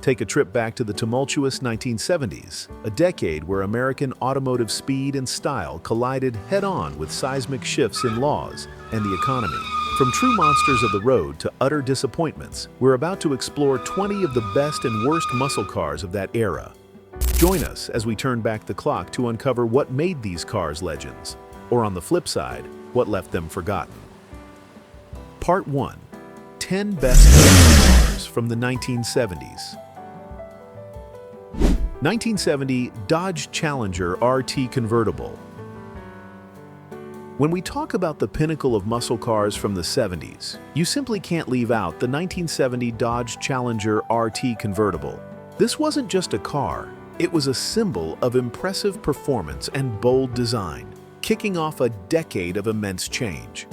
Take a trip back to the tumultuous 1970s, a decade where American automotive speed and style collided head-on with seismic shifts in laws and the economy. From true monsters of the road to utter disappointments, we're about to explore 20 of the best and worst muscle cars of that era. Join us as we turn back the clock to uncover what made these cars legends, or on the flip side, what left them forgotten. Part 1. 10 Best Muscle Cars from the 1970s. 1970 Dodge Challenger RT Convertible. When we talk about the pinnacle of muscle cars from the 70s, you simply can't leave out the 1970 Dodge Challenger RT Convertible. This wasn't just a car, it was a symbol of impressive performance and bold design, kicking off a decade of immense change.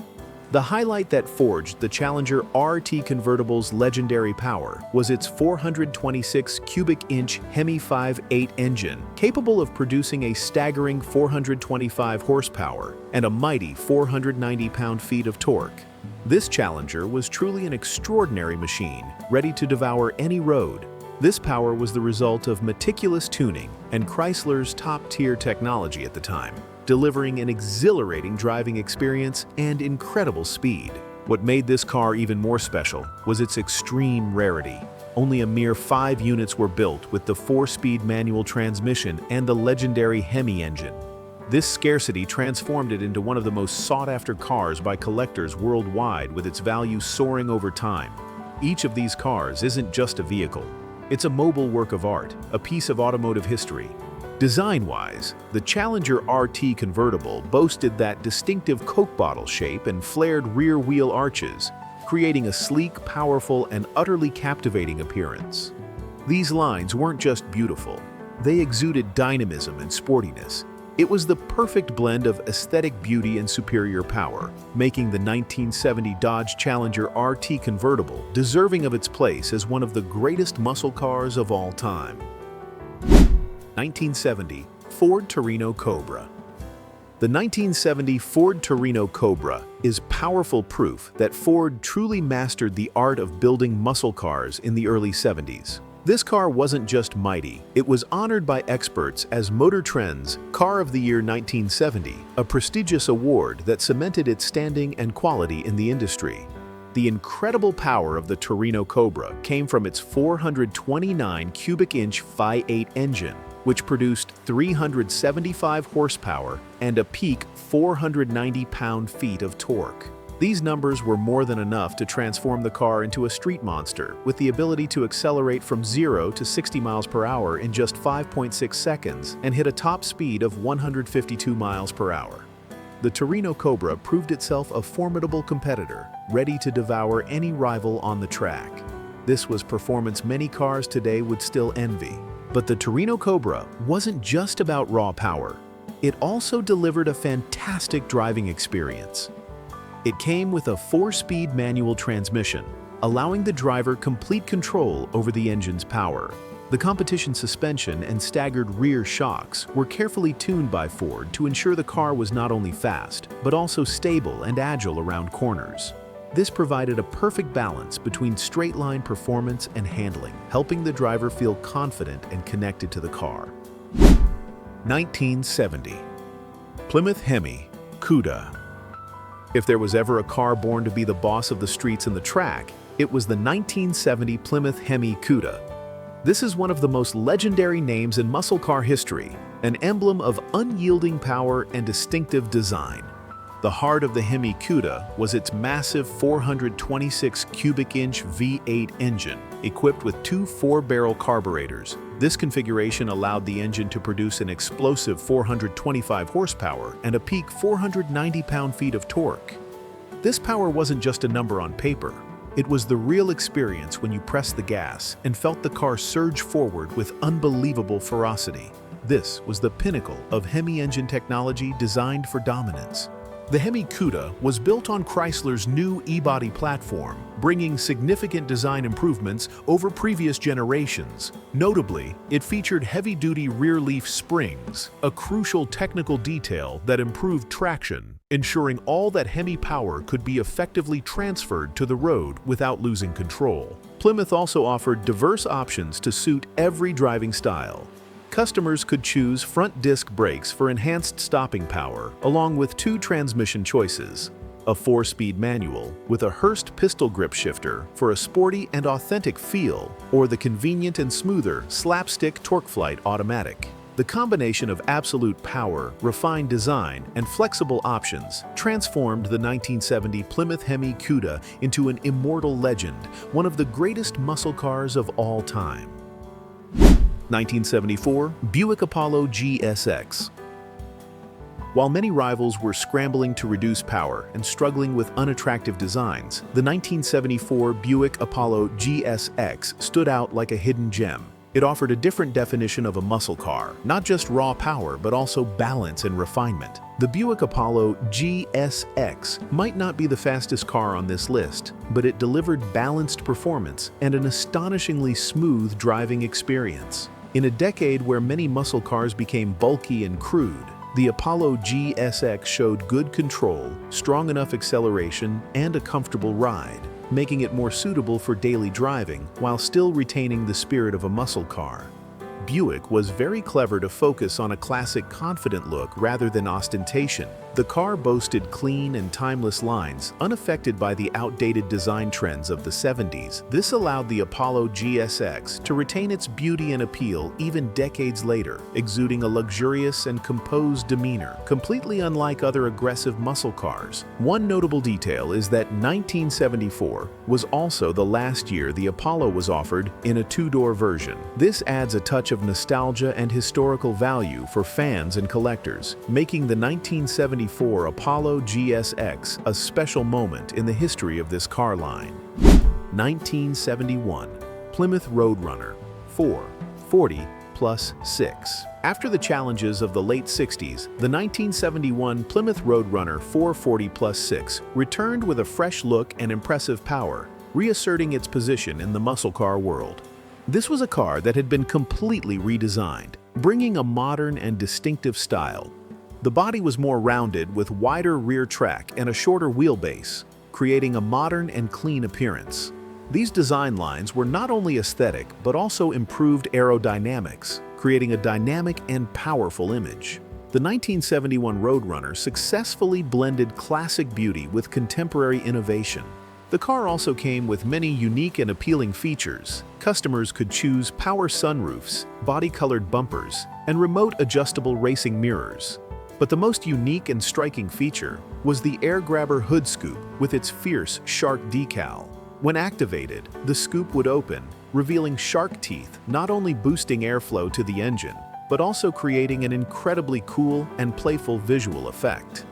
The highlight that forged the Challenger RT Convertible's legendary power was its 426 cubic inch Hemi 5.8 engine, capable of producing a staggering 425 horsepower and a mighty 490 pound-feet of torque. This Challenger was truly an extraordinary machine, ready to devour any road. This power was the result of meticulous tuning and Chrysler's top-tier technology at the time, delivering an exhilarating driving experience and incredible speed. What made this car even more special was its extreme rarity. Only a mere 5 units were built with the 4-speed manual transmission and the legendary Hemi engine. This scarcity transformed it into one of the most sought-after cars by collectors worldwide, with its value soaring over time. Each of these cars isn't just a vehicle. It's a mobile work of art, a piece of automotive history. Design-wise, the Challenger RT Convertible boasted that distinctive Coke bottle shape and flared rear wheel arches, creating a sleek, powerful, and utterly captivating appearance. These lines weren't just beautiful, they exuded dynamism and sportiness. It was the perfect blend of aesthetic beauty and superior power, making the 1970 Dodge Challenger RT Convertible deserving of its place as one of the greatest muscle cars of all time. 1970 Ford Torino Cobra. The 1970 Ford Torino Cobra is powerful proof that Ford truly mastered the art of building muscle cars in the early 70s. This car wasn't just mighty, it was honored by experts as Motor Trend's Car of the Year 1970, a prestigious award that cemented its standing and quality in the industry. The incredible power of the Torino Cobra came from its 429 cubic inch 5.8 engine, which produced 375 horsepower and a peak 490 pound-feet of torque. These numbers were more than enough to transform the car into a street monster, with the ability to accelerate from 0 to 60 miles per hour in just 5.6 seconds and hit a top speed of 152 miles per hour. The Torino Cobra proved itself a formidable competitor, ready to devour any rival on the track. This was performance many cars today would still envy. But the Torino Cobra wasn't just about raw power. It also delivered a fantastic driving experience. It came with a 4-speed manual transmission, allowing the driver complete control over the engine's power. The competition suspension and staggered rear shocks were carefully tuned by Ford to ensure the car was not only fast, but also stable and agile around corners. This provided a perfect balance between straight-line performance and handling, helping the driver feel confident and connected to the car. 1970 Plymouth Hemi Cuda. If there was ever a car born to be the boss of the streets and the track, it was the 1970 Plymouth Hemi Cuda. This is one of the most legendary names in muscle car history, an emblem of unyielding power and distinctive design. The heart of the Hemi Cuda was its massive 426 cubic inch V8 engine, equipped with 2 4-barrel carburetors. This configuration allowed the engine to produce an explosive 425 horsepower and a peak 490 pound-feet of torque. This power wasn't just a number on paper. It was the real experience when you pressed the gas and felt the car surge forward with unbelievable ferocity. This was the pinnacle of Hemi engine technology designed for dominance. The Hemi Cuda was built on Chrysler's new E-body platform, bringing significant design improvements over previous generations. Notably, it featured heavy-duty rear leaf springs, a crucial technical detail that improved traction. ensuring all that Hemi power could be effectively transferred to the road without losing control. Plymouth also offered diverse options to suit every driving style. Customers could choose front disc brakes for enhanced stopping power, along with 2 transmission choices: a 4-speed manual with a Hurst pistol grip shifter for a sporty and authentic feel, or the convenient and smoother slapstick TorqueFlite automatic. The combination of absolute power, refined design, and flexible options transformed the 1970 Plymouth Hemi Cuda into an immortal legend, one of the greatest muscle cars of all time. 1974 Buick Apollo GSX. While many rivals were scrambling to reduce power and struggling with unattractive designs, the 1974 Buick Apollo GSX stood out like a hidden gem. It offered a different definition of a muscle car, not just raw power, but also balance and refinement. The Buick Apollo GSX might not be the fastest car on this list, but it delivered balanced performance and an astonishingly smooth driving experience. In a decade where many muscle cars became bulky and crude, the Apollo GSX showed good control, strong enough acceleration, and a comfortable ride, making it more suitable for daily driving while still retaining the spirit of a muscle car. Buick was very clever to focus on a classic, confident look rather than ostentation. The car boasted clean and timeless lines, unaffected by the outdated design trends of the 70s. This allowed the Apollo GSX to retain its beauty and appeal even decades later, exuding a luxurious and composed demeanor, completely unlike other aggressive muscle cars. One notable detail is that 1974 was also the last year the Apollo was offered in a 2-door version. This adds a touch of nostalgia and historical value for fans and collectors, making the 1974 Apollo GSX a special moment in the history of this car line. 1971 Plymouth Roadrunner 440+6. After the challenges of the late 60s, the 1971 Plymouth Roadrunner 440+6 returned with a fresh look and impressive power, reasserting its position in the muscle car world. This was a car that had been completely redesigned, bringing a modern and distinctive style. The body was more rounded with wider rear track and a shorter wheelbase, creating a modern and clean appearance. These design lines were not only aesthetic but also improved aerodynamics, creating a dynamic and powerful image. The 1971 Roadrunner successfully blended classic beauty with contemporary innovation. The car also came with many unique and appealing features. Customers could choose power sunroofs, body-colored bumpers, and remote adjustable racing mirrors. But the most unique and striking feature was the air grabber hood scoop with its fierce shark decal. When activated, the scoop would open, revealing shark teeth, not only boosting airflow to the engine, but also creating an incredibly cool and playful visual effect.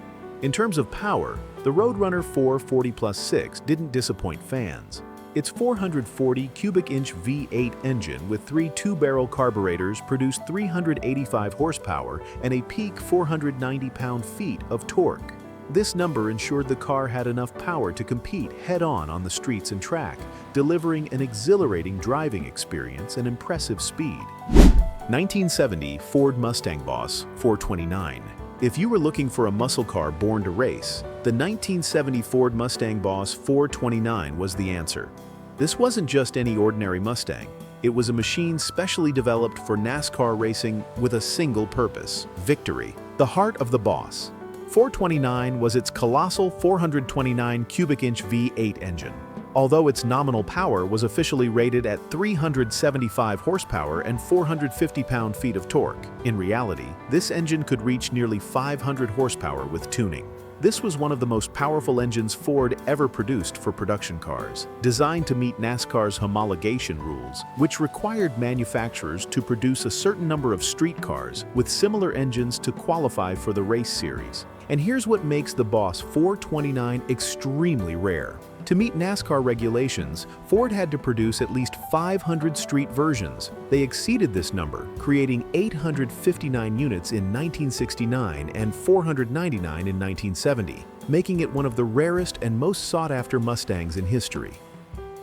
In terms of power, the Roadrunner 440+6 didn't disappoint fans. Its 440 cubic inch V8 engine with 3 2-barrel carburetors produced 385 horsepower and a peak 490 pound-feet of torque. This number ensured the car had enough power to compete head-on on the streets and track, delivering an exhilarating driving experience and impressive speed. 1970 Ford Mustang Boss 429. If you were looking for a muscle car born to race, the 1970 Ford Mustang Boss 429 was the answer. This wasn't just any ordinary Mustang. It was a machine specially developed for NASCAR racing with a single purpose: victory. The heart of the Boss 429 was its colossal 429 cubic inch V8 engine. Although its nominal power was officially rated at 375 horsepower and 450 pound-feet of torque, in reality, this engine could reach nearly 500 horsepower with tuning. This was one of the most powerful engines Ford ever produced for production cars, designed to meet NASCAR's homologation rules, which required manufacturers to produce a certain number of street cars with similar engines to qualify for the race series. And here's what makes the Boss 429 extremely rare. To meet NASCAR regulations, Ford had to produce at least 500 street versions. They exceeded this number, creating 859 units in 1969 and 499 in 1970, making it one of the rarest and most sought-after Mustangs in history.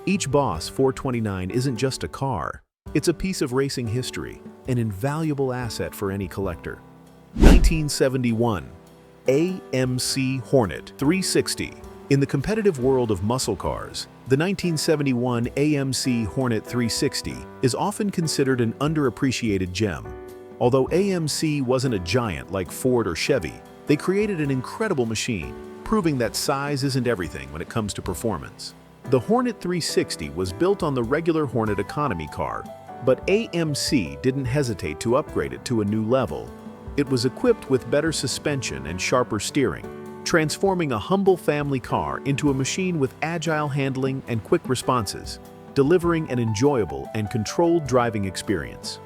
Each Boss 429 isn't just a car, it's a piece of racing history, an invaluable asset for any collector. 1971 AMC Hornet 360. In the competitive world of muscle cars, the 1971 AMC Hornet 360 is often considered an underappreciated gem. Although AMC wasn't a giant like Ford or Chevy, they created an incredible machine, proving that size isn't everything when it comes to performance. The Hornet 360 was built on the regular Hornet economy car, but AMC didn't hesitate to upgrade it to a new level. It was equipped with better suspension and sharper steering, transforming a humble family car into a machine with agile handling and quick responses, delivering an enjoyable and controlled driving experience.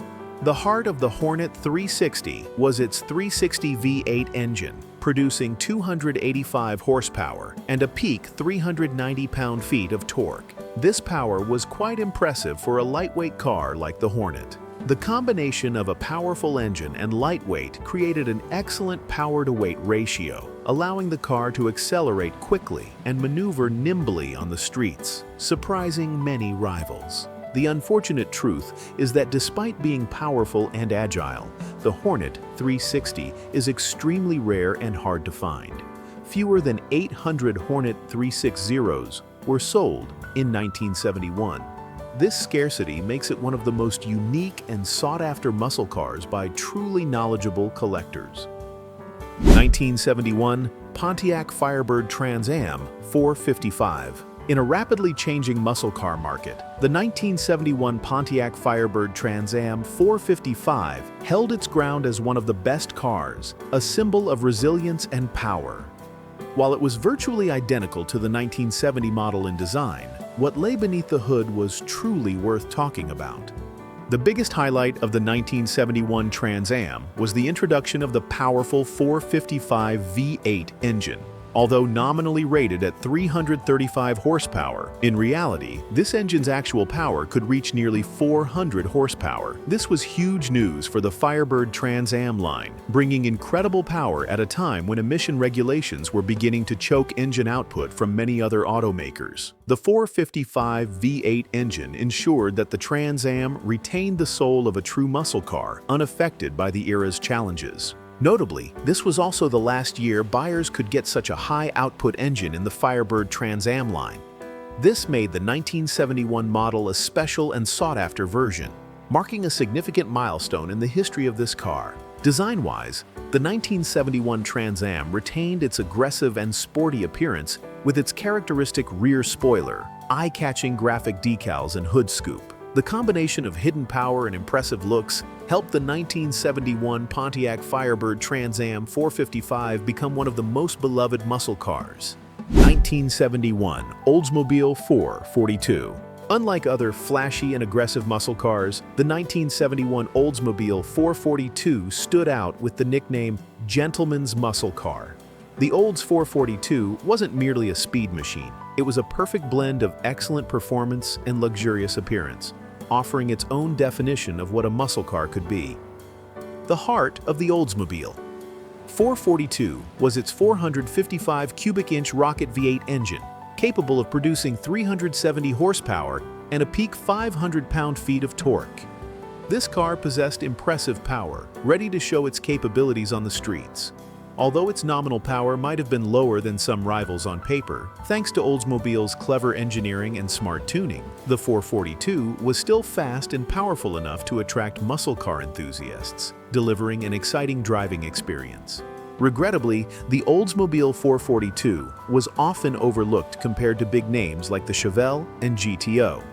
The heart of the Hornet 360 was its 360 V8 engine, producing 285 horsepower and a peak 390 pound-feet of torque. This power was quite impressive for a lightweight car like the Hornet. The combination of a powerful engine and lightweight created an excellent power-to-weight ratio, allowing the car to accelerate quickly and maneuver nimbly on the streets, surprising many rivals. The unfortunate truth is that despite being powerful and agile, the Hornet 360 is extremely rare and hard to find. Fewer than 800 Hornet 360s were sold in 1971. This scarcity makes it one of the most unique and sought-after muscle cars by truly knowledgeable collectors. 1971 Pontiac Firebird Trans Am 455. In a rapidly changing muscle car market, the 1971 Pontiac Firebird Trans Am 455 held its ground as one of the best cars, a symbol of resilience and power. While it was virtually identical to the 1970 model in design, what lay beneath the hood was truly worth talking about. The biggest highlight of the 1971 Trans Am was the introduction of the powerful 455 V8 engine. Although nominally rated at 335 horsepower, in reality, this engine's actual power could reach nearly 400 horsepower. This was huge news for the Firebird Trans Am line, bringing incredible power at a time when emission regulations were beginning to choke engine output from many other automakers. The 455 V8 engine ensured that the Trans Am retained the soul of a true muscle car, unaffected by the era's challenges. Notably, this was also the last year buyers could get such a high-output engine in the Firebird Trans Am line. This made the 1971 model a special and sought-after version, marking a significant milestone in the history of this car. Design-wise, the 1971 Trans Am retained its aggressive and sporty appearance with its characteristic rear spoiler, eye-catching graphic decals and hood scoop. The combination of hidden power and impressive looks helped the 1971 Pontiac Firebird Trans Am 455 become one of the most beloved muscle cars. 1971 Oldsmobile 442. Unlike other flashy and aggressive muscle cars, the 1971 Oldsmobile 442 stood out with the nickname Gentleman's Muscle Car. The Olds 442 wasn't merely a speed machine. It was a perfect blend of excellent performance and luxurious appearance, offering its own definition of what a muscle car could be. The heart of the Oldsmobile. 442 was its 455 cubic inch rocket V8 engine, capable of producing 370 horsepower and a peak 500 pound-feet of torque. This car possessed impressive power, ready to show its capabilities on the streets. Although its nominal power might have been lower than some rivals on paper, thanks to Oldsmobile's clever engineering and smart tuning, the 442 was still fast and powerful enough to attract muscle car enthusiasts, delivering an exciting driving experience. Regrettably, the Oldsmobile 442 was often overlooked compared to big names like the Chevelle and GTO.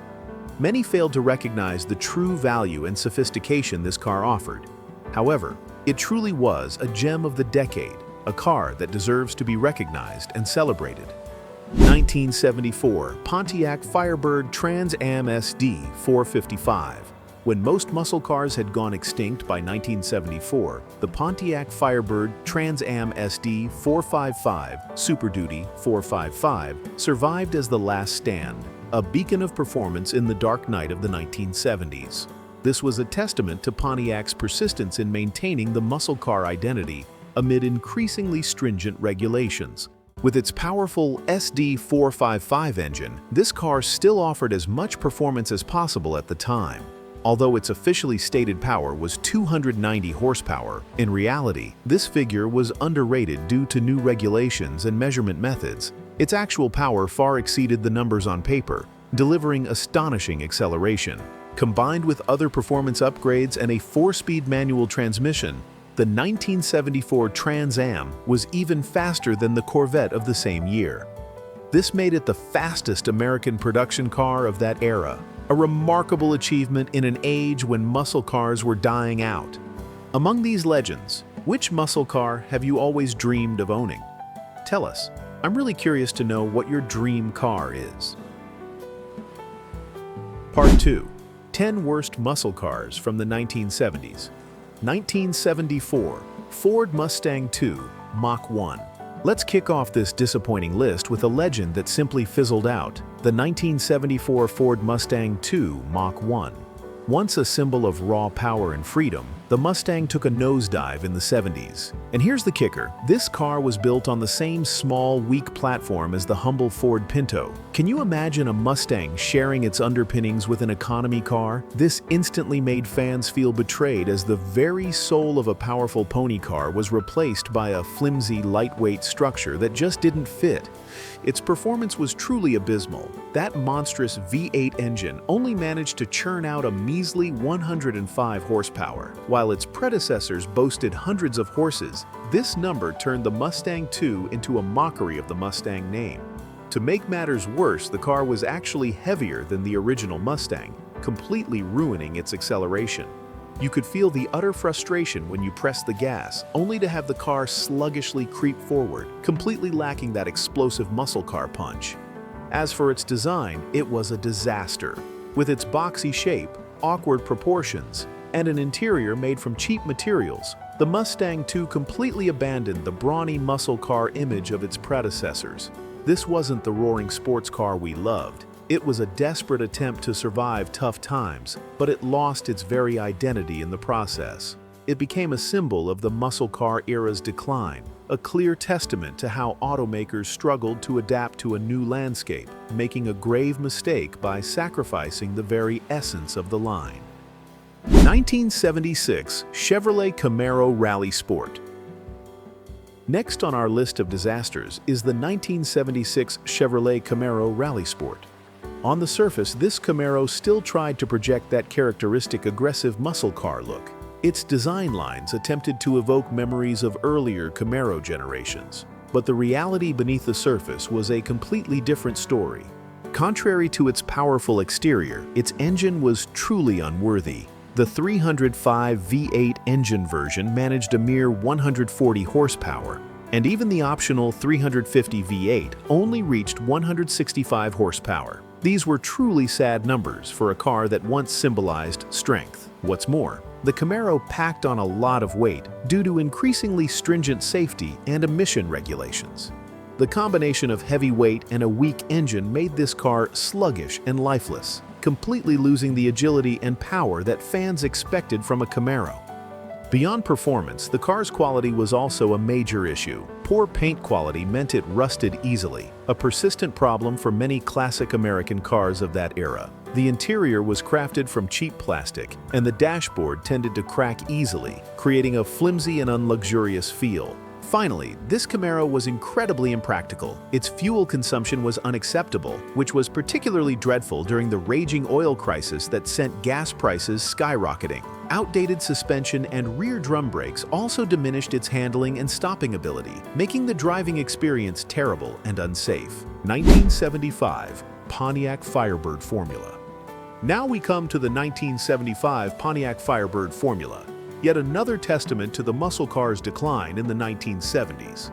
Many failed to recognize the true value and sophistication this car offered. However, it truly was a gem of the decade, a car that deserves to be recognized and celebrated. 1974 Pontiac Firebird Trans Am SD-455. When most muscle cars had gone extinct by 1974, the Pontiac Firebird Trans Am SD-455 Super Duty 455 survived as the last stand, a beacon of performance in the dark night of the 1970s. This was a testament to Pontiac's persistence in maintaining the muscle car identity amid increasingly stringent regulations. With its powerful SD-455 engine, this car still offered as much performance as possible at the time. Although its officially stated power was 290 horsepower, in reality, this figure was underrated due to new regulations and measurement methods. Its actual power far exceeded the numbers on paper, delivering astonishing acceleration. Combined with other performance upgrades and a 4-speed manual transmission, the 1974 Trans Am was even faster than the Corvette of the same year. This made it the fastest American production car of that era, a remarkable achievement in an age when muscle cars were dying out. Among these legends, which muscle car have you always dreamed of owning? Tell us. I'm really curious to know what your dream car is. Part 2. 10 Worst Muscle Cars from the 1970s. 1974 Ford Mustang II Mach 1. Let's kick off this disappointing list with a legend that simply fizzled out, the 1974 Ford Mustang II Mach 1. Once a symbol of raw power and freedom, the Mustang took a nosedive in the 70s. And here's the kicker, this car was built on the same small, weak platform as the humble Ford Pinto. Can you imagine a Mustang sharing its underpinnings with an economy car? This instantly made fans feel betrayed as the very soul of a powerful pony car was replaced by a flimsy, lightweight structure that just didn't fit. Its performance was truly abysmal. That monstrous V8 engine only managed to churn out a measly 105 horsepower. While its predecessors boasted hundreds of horses, this number turned the Mustang II into a mockery of the Mustang name. To make matters worse, the car was actually heavier than the original Mustang, completely ruining its acceleration. You could feel the utter frustration when you pressed the gas, only to have the car sluggishly creep forward, completely lacking that explosive muscle car punch. As for its design, it was a disaster. With its boxy shape, awkward proportions, and an interior made from cheap materials, the Mustang II completely abandoned the brawny muscle car image of its predecessors. This wasn't the roaring sports car we loved. It was a desperate attempt to survive tough times, but it lost its very identity in the process. It became a symbol of the muscle car era's decline, a clear testament to how automakers struggled to adapt to a new landscape, making a grave mistake by sacrificing the very essence of the line. 1976 Chevrolet Camaro Rally Sport. Next on our list of disasters is the 1976 Chevrolet Camaro Rally Sport. On the surface, this Camaro still tried to project that characteristic aggressive muscle car look. Its design lines attempted to evoke memories of earlier Camaro generations. But the reality beneath the surface was a completely different story. Contrary to its powerful exterior, its engine was truly unworthy. The 305 V8 engine version managed a mere 140 horsepower, and even the optional 350 V8 only reached 165 horsepower. These were truly sad numbers for a car that once symbolized strength. What's more, the Camaro packed on a lot of weight due to increasingly stringent safety and emission regulations. The combination of heavy weight and a weak engine made this car sluggish and lifeless, completely losing the agility and power that fans expected from a Camaro. Beyond performance, the car's quality was also a major issue. Poor paint quality meant it rusted easily, a persistent problem for many classic American cars of that era. The interior was crafted from cheap plastic, and the dashboard tended to crack easily, creating a flimsy and unluxurious feel. Finally, this Camaro was incredibly impractical. Its fuel consumption was unacceptable, which was particularly dreadful during the raging oil crisis that sent gas prices skyrocketing. Outdated suspension and rear drum brakes also diminished its handling and stopping ability, making the driving experience terrible and unsafe. 1975 Pontiac Firebird Formula. Now we come to the 1975 Pontiac Firebird Formula. Yet another testament to the muscle car's decline in the 1970s.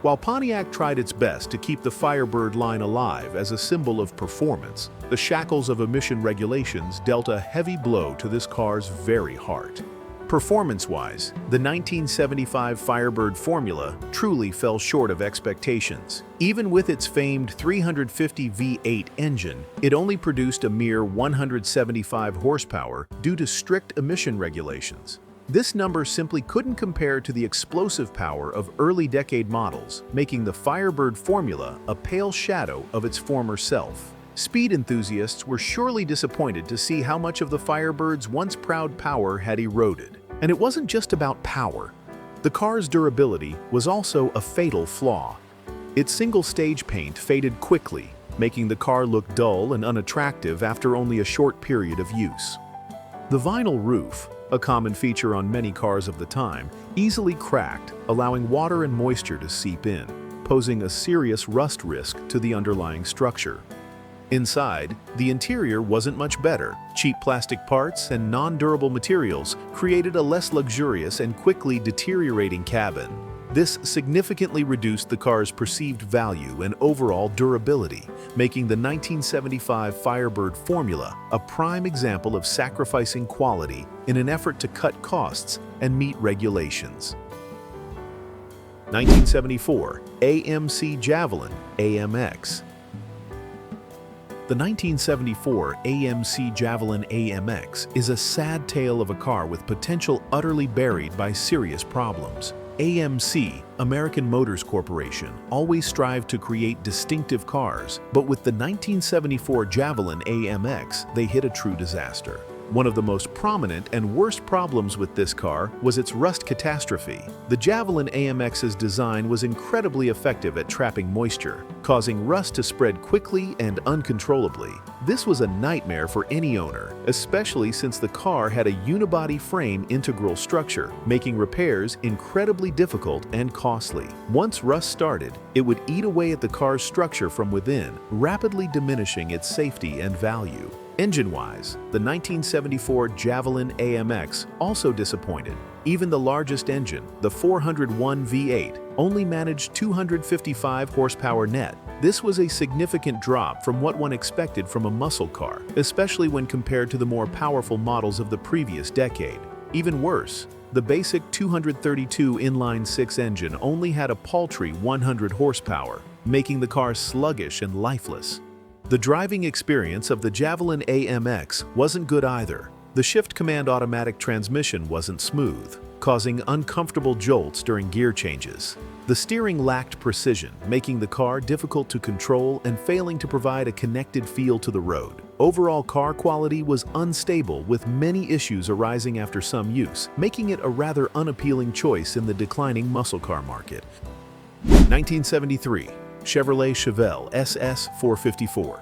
While Pontiac tried its best to keep the Firebird line alive as a symbol of performance, the shackles of emission regulations dealt a heavy blow to this car's very heart. Performance-wise, the 1975 Firebird formula truly fell short of expectations. Even with its famed 350 V8 engine, it only produced a mere 175 horsepower due to strict emission regulations. This number simply couldn't compare to the explosive power of early decade models, making the Firebird formula a pale shadow of its former self. Speed enthusiasts were surely disappointed to see how much of the Firebird's once proud power had eroded. And it wasn't just about power. The car's durability was also a fatal flaw. Its single-stage paint faded quickly, making the car look dull and unattractive after only a short period of use. The vinyl roof, a common feature on many cars of the time, easily cracked, allowing water and moisture to seep in, posing a serious rust risk to the underlying structure. Inside, the interior wasn't much better. Cheap plastic parts and non-durable materials created a less luxurious and quickly deteriorating cabin. This significantly reduced the car's perceived value and overall durability, making the 1975 Firebird formula a prime example of sacrificing quality in an effort to cut costs and meet regulations. 1974 AMC Javelin AMX. The 1974 AMC Javelin AMX is a sad tale of a car with potential utterly buried by serious problems. AMC, American Motors Corporation, always strived to create distinctive cars, but with the 1974 Javelin AMX, they hit a true disaster. One of the most prominent and worst problems with this car was its rust catastrophe. The Javelin AMX's design was incredibly effective at trapping moisture, causing rust to spread quickly and uncontrollably. This was a nightmare for any owner, especially since the car had a unibody frame integral structure, making repairs incredibly difficult and costly. Once rust started, it would eat away at the car's structure from within, rapidly diminishing its safety and value. Engine-wise, the 1974 Javelin AMX also disappointed. Even the largest engine, the 401 V8, only managed 255 horsepower net. This was a significant drop from what one expected from a muscle car, especially when compared to the more powerful models of the previous decade. Even worse, the basic 232 inline-six engine only had a paltry 100 horsepower, making the car sluggish and lifeless. The driving experience of the Javelin AMX wasn't good either. The shift command automatic transmission wasn't smooth, causing uncomfortable jolts during gear changes. The steering lacked precision, making the car difficult to control and failing to provide a connected feel to the road. Overall car quality was unstable, with many issues arising after some use, making it a rather unappealing choice in the declining muscle car market. 1973 Chevrolet Chevelle SS-454.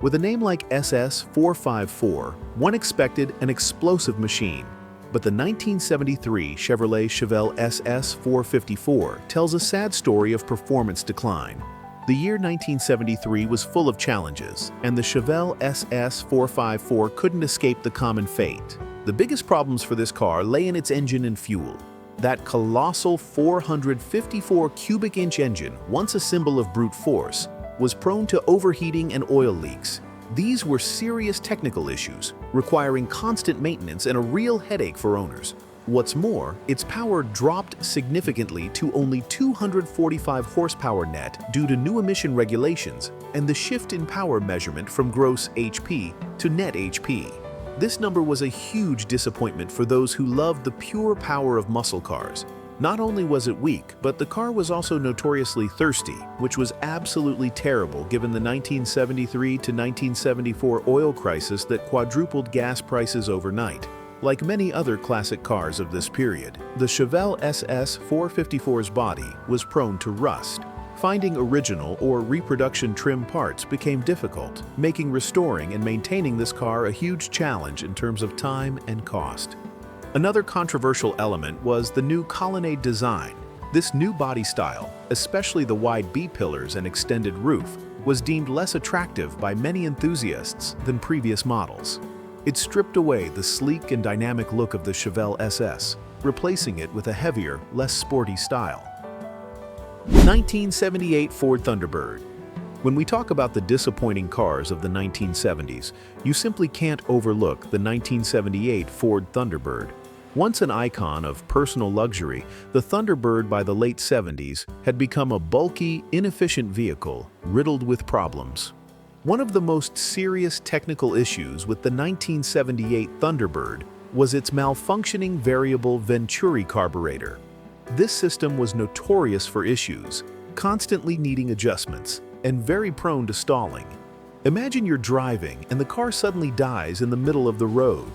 With a name like SS-454, one expected an explosive machine. But the 1973 Chevrolet Chevelle SS-454 tells a sad story of performance decline. The year 1973 was full of challenges, and the Chevelle SS-454 couldn't escape the common fate. The biggest problems for this car lay in its engine and fuel. That colossal 454 cubic inch engine, once a symbol of brute force, was prone to overheating and oil leaks. These were serious technical issues, requiring constant maintenance and a real headache for owners. What's more, its power dropped significantly to only 245 horsepower net due to new emission regulations and the shift in power measurement from gross HP to net HP. This number was a huge disappointment for those who loved the pure power of muscle cars. Not only was it weak, but the car was also notoriously thirsty, which was absolutely terrible given the 1973 to 1974 oil crisis that quadrupled gas prices overnight. Like many other classic cars of this period, the Chevelle SS-454's body was prone to rust. Finding original or reproduction trim parts became difficult, making restoring and maintaining this car a huge challenge in terms of time and cost. Another controversial element was the new colonnade design. This new body style, especially the wide B-pillars and extended roof, was deemed less attractive by many enthusiasts than previous models. It stripped away the sleek and dynamic look of the Chevelle SS, replacing it with a heavier, less sporty style. 1978 Ford Thunderbird. When we talk about the disappointing cars of the 1970s, you simply can't overlook the 1978 Ford Thunderbird. Once an icon of personal luxury, the Thunderbird by the late 70s had become a bulky, inefficient vehicle riddled with problems. One of the most serious technical issues with the 1978 Thunderbird was its malfunctioning variable Venturi carburetor. This system was notorious for issues, constantly needing adjustments, and very prone to stalling. Imagine you're driving and the car suddenly dies in the middle of the road.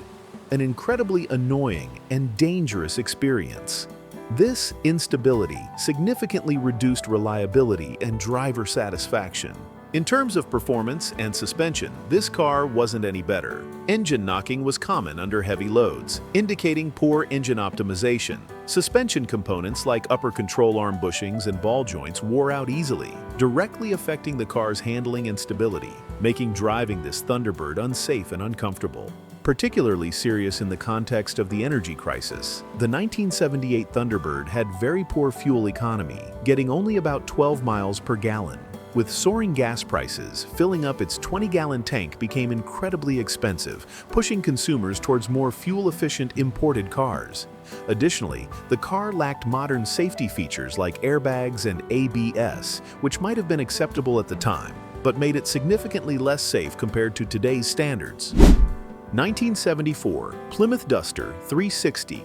An incredibly annoying and dangerous experience. This instability significantly reduced reliability and driver satisfaction. In terms of performance and suspension, this car wasn't any better. Engine knocking was common under heavy loads, indicating poor engine optimization. Suspension components like upper control arm bushings and ball joints wore out easily, directly affecting the car's handling and stability, making driving this Thunderbird unsafe and uncomfortable. Particularly serious in the context of the energy crisis, the 1978 Thunderbird had very poor fuel economy, getting only about 12 miles per gallon. With soaring gas prices, filling up its 20-gallon tank became incredibly expensive, pushing consumers towards more fuel-efficient imported cars. Additionally, the car lacked modern safety features like airbags and ABS, which might have been acceptable at the time, but made it significantly less safe compared to today's standards. 1974 Plymouth Duster 360.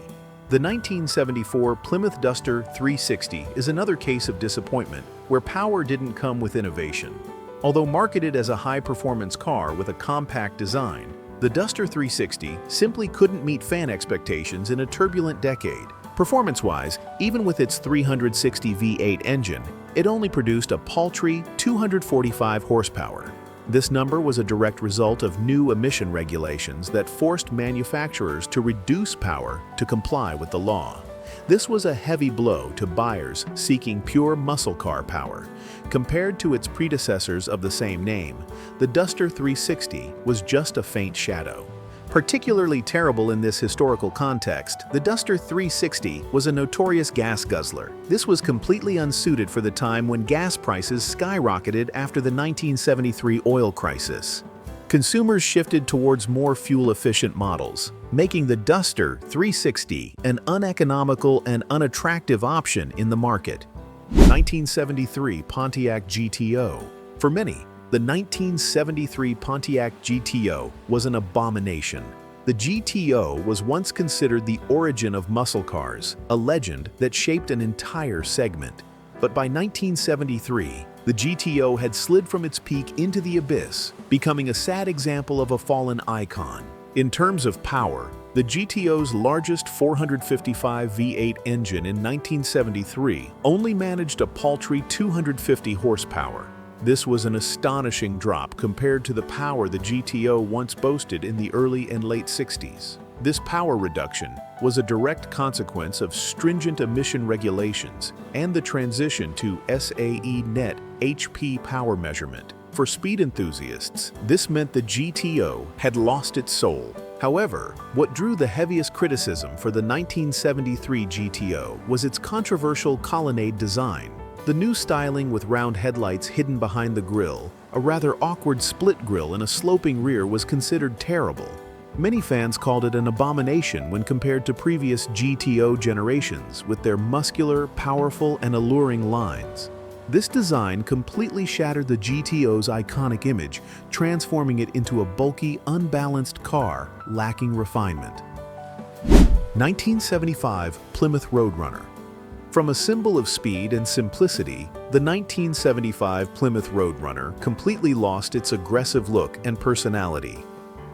The 1974 Plymouth Duster 360 is another case of disappointment where power didn't come with innovation. Although marketed as a high-performance car with a compact design, the Duster 360 simply couldn't meet fan expectations in a turbulent decade. Performance-wise, even with its 360 V8 engine, it only produced a paltry 245 horsepower. This number was a direct result of new emission regulations that forced manufacturers to reduce power to comply with the law. This was a heavy blow to buyers seeking pure muscle car power. Compared to its predecessors of the same name, the Duster 360 was just a faint shadow. Particularly terrible in this historical context, the Duster 360 was a notorious gas guzzler. This was completely unsuited for the time when gas prices skyrocketed after the 1973 oil crisis. Consumers shifted towards more fuel-efficient models, making the Duster 360 an uneconomical and unattractive option in the market. 1973 Pontiac GTO. For many, the 1973 Pontiac GTO was an abomination. The GTO was once considered the origin of muscle cars, a legend that shaped an entire segment. But by 1973, the GTO had slid from its peak into the abyss, becoming a sad example of a fallen icon. In terms of power, the GTO's largest 455 V8 engine in 1973 only managed a paltry 250 horsepower. This was an astonishing drop compared to the power the GTO once boasted in the early and late 60s. This power reduction was a direct consequence of stringent emission regulations and the transition to SAE net HP power measurement. For speed enthusiasts, this meant the GTO had lost its soul. However, what drew the heaviest criticism for the 1973 GTO was its controversial colonnade design. The new styling with round headlights hidden behind the grille, a rather awkward split grille and a sloping rear was considered terrible. Many fans called it an abomination when compared to previous GTO generations with their muscular, powerful, and alluring lines. This design completely shattered the GTO's iconic image, transforming it into a bulky, unbalanced car lacking refinement. 1975 Plymouth Roadrunner. From a symbol of speed and simplicity, the 1975 Plymouth Roadrunner completely lost its aggressive look and personality.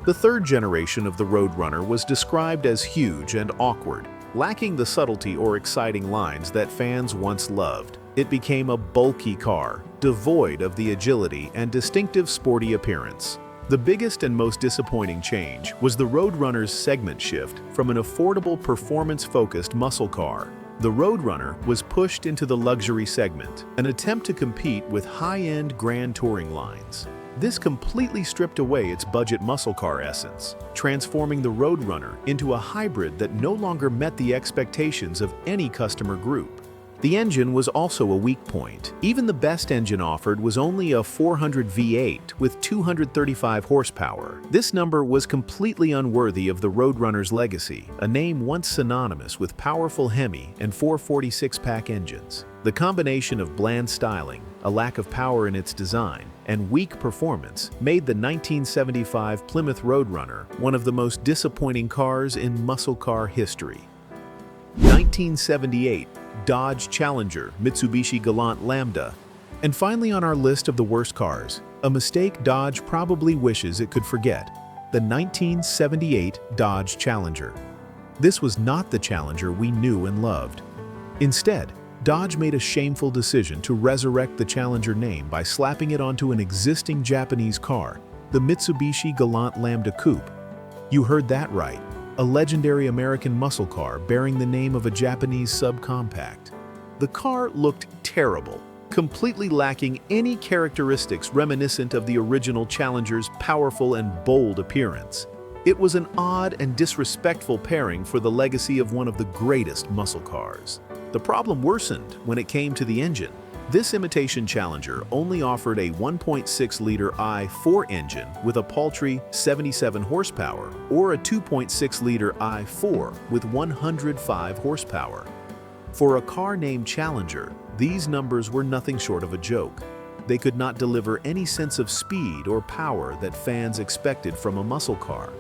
The third generation of the Roadrunner was described as huge and awkward, lacking the subtlety or exciting lines that fans once loved. It became a bulky car, devoid of the agility and distinctive sporty appearance. The biggest and most disappointing change was the Roadrunner's segment shift from an affordable performance-focused muscle car. The Roadrunner was pushed into the luxury segment, an attempt to compete with high-end grand touring lines. This completely stripped away its budget muscle car essence, transforming the Roadrunner into a hybrid that no longer met the expectations of any customer group. The engine was also a weak point. Even the best engine offered was only a 400 V8 with 235 horsepower. This number was completely unworthy of the Roadrunner's legacy, a name once synonymous with powerful Hemi and 446-pack engines. The combination of bland styling, a lack of power in its design, and weak performance made the 1975 Plymouth Roadrunner one of the most disappointing cars in muscle car history. 1978 Dodge Challenger Mitsubishi Galant Lambda. And finally on our list of the worst cars, a mistake Dodge probably wishes it could forget: the 1978 Dodge Challenger. This was not the Challenger we knew and loved. Instead, Dodge made a shameful decision to resurrect the Challenger name by slapping it onto an existing Japanese car, the Mitsubishi Galant Lambda Coupe. You heard that right, a legendary American muscle car bearing the name of a Japanese subcompact. The car looked terrible, completely lacking any characteristics reminiscent of the original Challenger's powerful and bold appearance. It was an odd and disrespectful pairing for the legacy of one of the greatest muscle cars. The problem worsened when it came to the engine. This imitation Challenger only offered a 1.6-liter i4 engine with a paltry 77 horsepower or a 2.6-liter i4 with 105 horsepower. For a car named Challenger, these numbers were nothing short of a joke. They could not deliver any sense of speed or power that fans expected from a muscle car.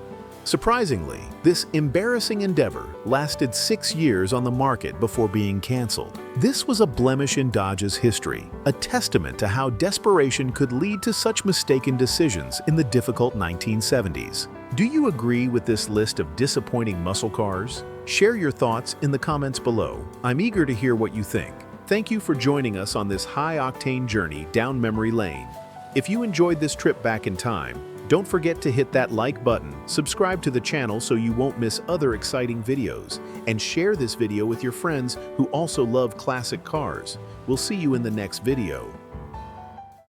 Surprisingly, this embarrassing endeavor lasted 6 years on the market before being canceled. This was a blemish in Dodge's history, a testament to how desperation could lead to such mistaken decisions in the difficult 1970s. Do you agree with this list of disappointing muscle cars? Share your thoughts in the comments below. I'm eager to hear what you think. Thank you for joining us on this high-octane journey down memory lane. If you enjoyed this trip back in time, don't forget to hit that like button, subscribe to the channel so you won't miss other exciting videos, and share this video with your friends who also love classic cars. We'll see you in the next video.